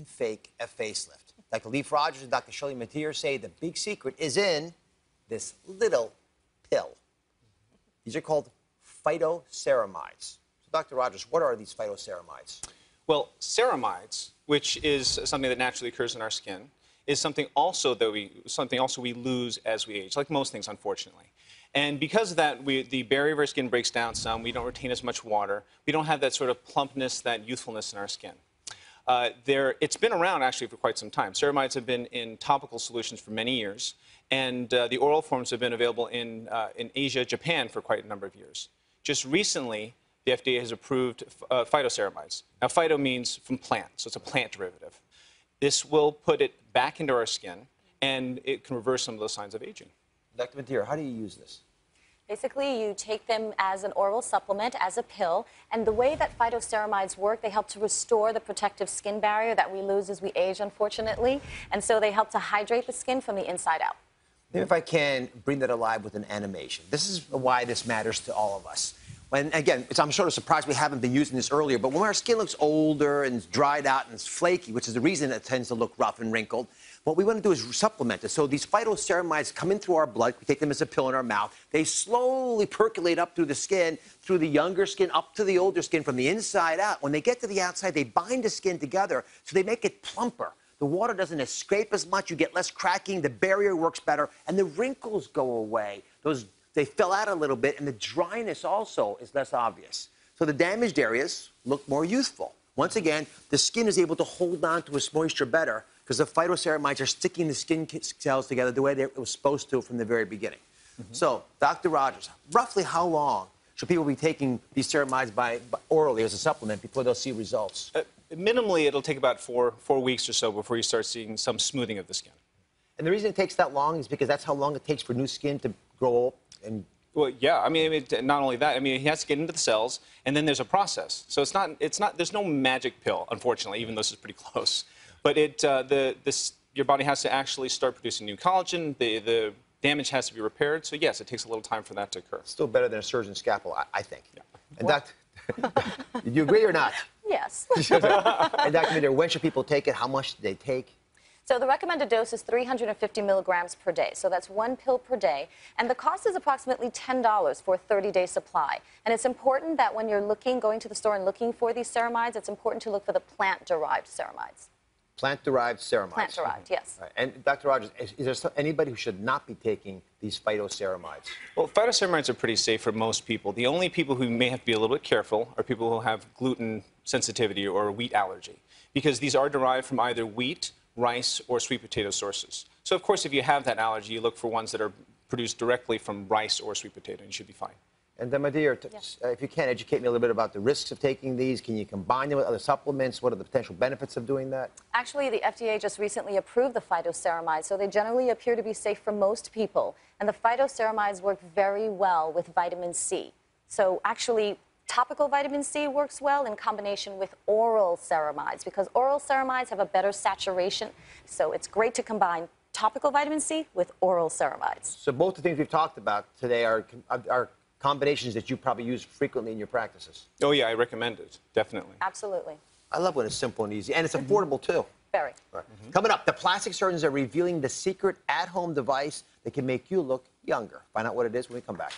can fake a facelift. Dr. Leif Rogers and Dr. Shirley Mateer say the big secret is in this little pill. These are called phytoceramides. So, Dr. Rogers, what are these phytoceramides? Well, ceramides, which is something that naturally occurs in our skin, is something also we lose as we age, like most things, unfortunately. And because of that, the barrier of our skin breaks down some. We don't retain as much water. We don't have that sort of plumpness, that youthfulness in our skin. It's been around, actually, for quite some time. Ceramides have been in topical solutions for many years, and the oral forms have been available in Asia, Japan, for quite a number of years. Just recently, the FDA has approved phytoceramides. Now, phyto means from plant, so it's a plant derivative. This will put it back into our skin, and it can reverse some of those signs of aging. Dr. Mateer, how do you use this? Basically, you take them as an oral supplement, as a pill, and the way that phytoceramides work, they help to restore the protective skin barrier that we lose as we age, unfortunately, and so they help to hydrate the skin from the inside out. Maybe if I can bring that alive with an animation. This is why this matters to all of us. When, again, I'm sort of surprised we haven't been using this earlier, but when our skin looks older and dried out and it's flaky, which is the reason it tends to look rough and wrinkled, what we want to do is supplement it. So these phytoceramides come in through our blood. We take them as a pill in our mouth. They slowly percolate up through the skin, through the younger skin, up to the older skin, from the inside out. When they get to the outside, they bind the skin together, so they make it plumper. The water doesn't escape as much. You get less cracking. The barrier works better, and the wrinkles go away. They fill out a little bit, and the dryness also is less obvious. So the damaged areas look more youthful. Once again, the skin is able to hold on to its moisture better because the phytoceramides are sticking the skin cells together the way it was supposed to from the very beginning. So, Dr. Rogers, roughly how long should people be taking these ceramides orally as a supplement before they'll see results? Minimally, it'll take about four weeks or so before you start seeing some smoothing of the skin. And the reason it takes that long is because that's how long it takes for new skin to grow up and... Well, yeah. I mean, not only that. I mean, he has to get into the cells, and then there's a process. So there's no magic pill, unfortunately, even though this is pretty close. But your body has to actually start producing new collagen. The damage has to be repaired. So yes, it takes a little time for that to occur. Still better than a surgeon's scalpel, I think. Yeah. And do you agree or not? Yes. And Dr. Mateer, when should people take it? How much do they take? So the recommended dose is 350 milligrams per day. So that's one pill per day. And the cost is approximately $10 for a 30-day supply. And it's important that when you're going to the store and looking for these ceramides, it's important to look for the plant-derived ceramides. Plant-derived ceramides. Plant-derived, yes. Right. And Dr. Rogers, is there anybody who should not be taking these phytoceramides? Well, phytoceramides are pretty safe for most people. The only people who may have to be a little bit careful are people who have gluten sensitivity or wheat allergy, because these are derived from either wheat, rice, or sweet potato sources. So, of course, if you have that allergy, you look for ones that are produced directly from rice or sweet potato, and you should be fine. And then, Mateer, if you can, educate me a little bit about the risks of taking these. Can you combine them with other supplements? What are the potential benefits of doing that? Actually, the FDA just recently approved the phytoceramides, so they generally appear to be safe for most people. And the phytoceramides work very well with vitamin C. So, actually, topical vitamin C works well in combination with oral ceramides because oral ceramides have a better saturation. So it's great to combine topical vitamin C with oral ceramides. So both the things we've talked about today are combinations that you probably use frequently in your practices. Oh, yeah, I recommend it, definitely. Absolutely. I love when it's simple and easy, and it's affordable, too. Very. Right. Coming up, the plastic surgeons are revealing the secret at-home device that can make you look younger. Find out what it is when we come back.